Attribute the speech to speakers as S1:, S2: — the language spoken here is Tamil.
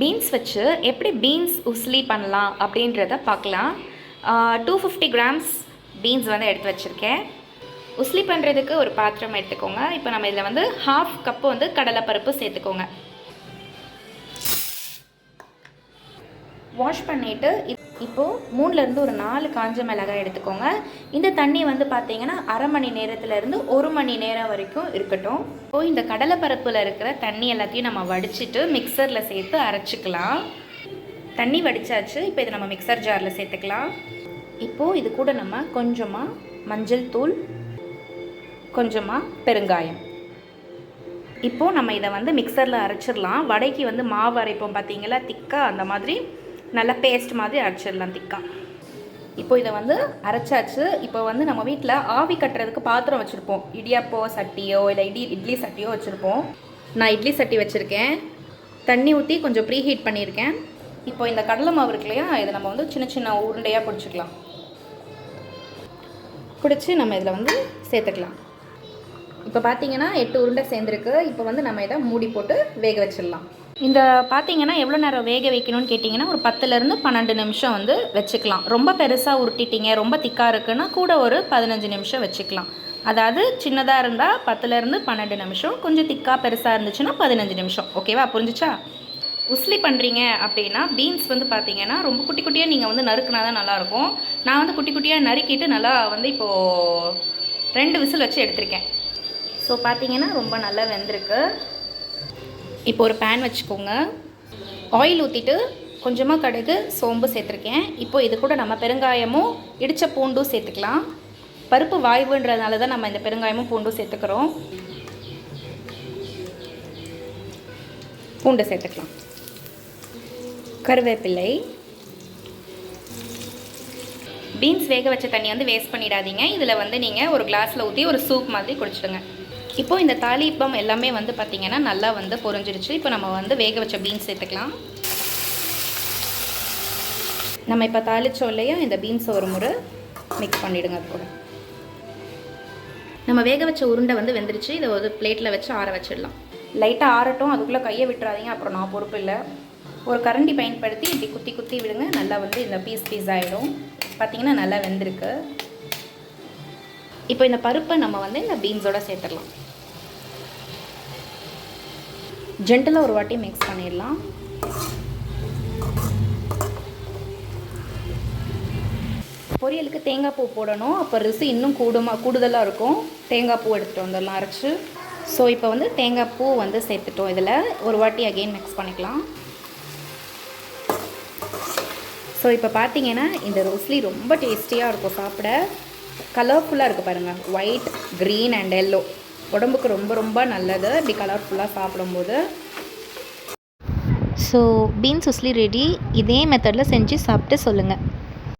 S1: பீன்ஸ் வச்சு எப்படி பீன்ஸ் உஸ்லி பண்ணலாம் அப்படின்றத பார்க்கலாம். 250 கிராம்ஸ் பீன்ஸ் வந்து எடுத்து வச்சுருக்கேன். உஸ்லி பண்ணுறதுக்கு ஒரு பாத்திரம் எடுத்துக்கோங்க. இப்போ நம்ம இதில் வந்து 1/2 கப்பு வந்து கடலைப்பருப்பு சேர்த்துக்கோங்க. வாஷ் பண்ணிவிட்டு இப்போது 3லேருந்து ஒரு 4 காஞ்ச மிளகாய் எடுத்துக்கோங்க. இந்த தண்ணி வந்து பார்த்தீங்கன்னா அரை மணி நேரத்துலேருந்து 1 மணி நேரம் வரைக்கும் இருக்கட்டும். இப்போது இந்த கடலைப்பருப்பில் இருக்கிற தண்ணி எல்லாத்தையும் நம்ம வடிச்சிட்டு மிக்சரில் சேர்த்து அரைச்சிக்கலாம். தண்ணி வடித்தாச்சு. இப்போ இதை நம்ம மிக்சர் ஜாரில் சேர்த்துக்கலாம். இப்போது இது கூட நம்ம கொஞ்சமாக மஞ்சள் தூள், கொஞ்சமாக பெருங்காயம். இப்போது நம்ம இதை வந்து மிக்சரில் அரைச்சிடலாம். வடைக்கு வந்து மாவு அரைப்போம் பார்த்தீங்களா, திக்காக அந்த மாதிரி நல்லா பேஸ்ட் மாதிரி அரைச்சிடலாம் திக்காக. இப்போ இதை வந்து அரைச்சாச்சு. இப்போ வந்து நம்ம வீட்டில் ஆவி கட்டுறதுக்கு பாத்திரம் வச்சுருப்போம். இடியாப்போ சட்டியோ இல்லை இட்லி சட்டியோ வச்சுருப்போம். நான் இட்லி சட்டி வச்சுருக்கேன். தண்ணி ஊற்றி கொஞ்சம் ப்ரீ ஹீட் பண்ணியிருக்கேன். இப்போ இந்த கடலை மாவு இருக்கு இல்லையா, இதை நம்ம வந்து சின்ன சின்ன உருண்டையாக பிடிச்சிக்கலாம். பிடிச்சி நம்ம இதில் வந்து சேர்த்துக்கலாம். இப்போ பார்த்தீங்கன்னா 8 உருண்டை சேர்ந்துருக்கு. இப்போ வந்து நம்ம இதை மூடி போட்டு வேக வச்சிடலாம். இந்த பார்த்தீங்கன்னா எவ்வளோ நேரம் வேக வைக்கணும்னு கேட்டிங்கன்னா ஒரு 10லேருந்து 12 நிமிஷம் வந்து வச்சுக்கலாம். ரொம்ப பெருசாக உருட்டிட்டீங்க, ரொம்ப திக்காக இருக்குன்னா கூட ஒரு 15 நிமிஷம் வச்சுக்கலாம். அதாவது சின்னதாக இருந்தால் 10லேருந்து 12 நிமிஷம், கொஞ்சம் திக்காக பெருசாக இருந்துச்சுன்னா 15 நிமிஷம். ஓகேவா, புரிஞ்சிச்சா? உஸ்லி பண்ணுறீங்க அப்படின்னா பீன்ஸ் வந்து பார்த்தீங்கன்னா ரொம்ப குட்டி குட்டியாக நீங்கள் வந்து நறுக்குனா தான் நல்லாயிருக்கும். நான் வந்து குட்டி குட்டியாக நறுக்கிட்டு நல்லா வந்து இப்போது 2 விசில் வச்சு எடுத்திருக்கேன். ஸோ பார்த்தீங்கன்னா ரொம்ப நல்லா வெந்திருக்கு. இப்போ ஒரு பேன் வச்சுக்கோங்க. ஆயில் ஊற்றிட்டு கொஞ்சமாக கடுகு, சோம்பு சேர்த்துருக்கேன். இப்போ இது கூட நம்ம பெருங்காயமும் இடித்த பூண்டும் சேர்த்துக்கலாம். பருப்பு வாய்வுன்றதுனால தான் நம்ம இந்த பெருங்காயமும் பூண்டும் சேர்த்துக்கிறோம். பூண்டு சேர்த்துக்கலாம். கருவேப்பிலை. பீன்ஸ் வேக வச்ச தண்ணி வந்து வேஸ்ட் பண்ணிடாதீங்க. இதில் வந்து நீங்கள் ஒரு கிளாஸில் ஊற்றி ஒரு சூப் மாதிரி குடிச்சிடுங்க. இப்போது இந்த தாளிப்பம் எல்லாமே வந்து பார்த்திங்கன்னா நல்லா வந்து பொரிஞ்சிருச்சு. இப்போ நம்ம வந்து வேக வச்ச பீன்ஸ் சேர்த்துக்கலாம். நம்ம இப்போ தாளித்தோம் இல்லையா, இந்த பீன்ஸை ஒரு முறை மிக்ஸ் பண்ணிவிடுங்க. அது கூட நம்ம வேக வச்ச உருண்டை வந்து வெந்துருச்சு. இதை ஒரு பிளேட்டில் வச்சு ஆற வச்சிடலாம். லைட்டாக ஆறட்டும், அதுக்குள்ளே கையை விட்டுறாதீங்க, அப்புறம் நான் பொறுப்பு இல்லை. ஒரு கரண்டி பயன்படுத்தி இப்படி குத்தி குத்தி விடுங்க. நல்லா வந்து இந்த பீஸ் ஆகிடும். பார்த்திங்கன்னா நல்லா வெந்திருக்கு. இப்போ இந்த பருப்பை நம்ம வந்து இந்த பீன்ஸோட சேர்த்துடலாம். ஜென்டலாக ஒரு வாட்டி மிக்ஸ் பண்ணிடலாம். பொரியலுக்கு தேங்காய் பூ போடணும். அப்போ ருசி இன்னும் கூடுதலாக இருக்கும். தேங்காய் பூ எடுத்துகிட்டு வந்துடலாம் அரைச்சி. ஸோ இப்போ வந்து தேங்காய் பூ வந்து சேர்த்துட்டோம். இதில் ஒரு வாட்டி அகெயின் மிக்ஸ் பண்ணிக்கலாம். ஸோ இப்போ பார்த்தீங்கன்னா இந்த உஸ்லி ரொம்ப டேஸ்டியாக இருக்கும். சாப்பிட கலர்ஃபுல்லாக இருக்குது பாருங்கள். White, green and yellow. உடம்புக்கு ரொம்ப ரொம்ப நல்லது இப்படி கலர்ஃபுல்லாக சாப்பிடும்போது.
S2: So beans usili ready. இதே மெத்தடில் செஞ்சு சாப்பிட்டு சொல்லுங்கள்.